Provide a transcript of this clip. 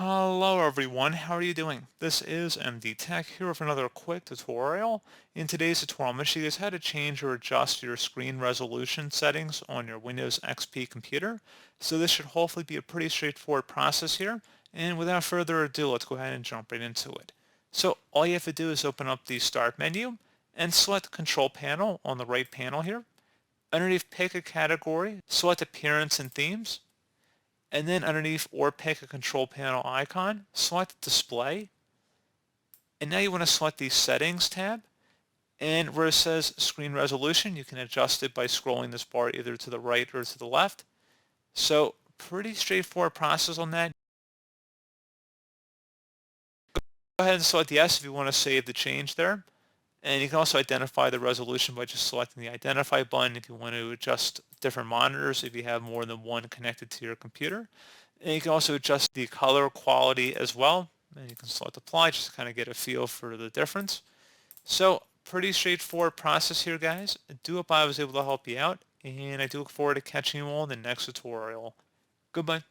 Hello everyone, how are you doing? This is MD Tech here with another quick tutorial. In today's tutorial, I'm going to show you guys how to change or adjust your screen resolution settings on your Windows XP computer. So this should hopefully be a pretty straightforward process here. And without further ado, let's go ahead and jump right into it. So all you have to do is open up the Start menu and select Control Panel on the right panel here. Underneath Pick a Category, select Appearance and Themes. And then underneath or pick a control panel icon, select display. And now you want to select the settings tab. And where it says screen resolution, you can adjust it by scrolling this bar either to the right or to the left. So pretty straightforward process on that. Go ahead and select yes if you want to save the change there. And you can also identify the resolution by just selecting the identify button if you want to adjust different monitors if you have more than one connected to your computer. And you can also adjust the color quality as well. And you can select apply just to kind of get a feel for the difference. So pretty straightforward process here, guys. I do hope I was able to help you out. And I do look forward to catching you all in the next tutorial. Goodbye.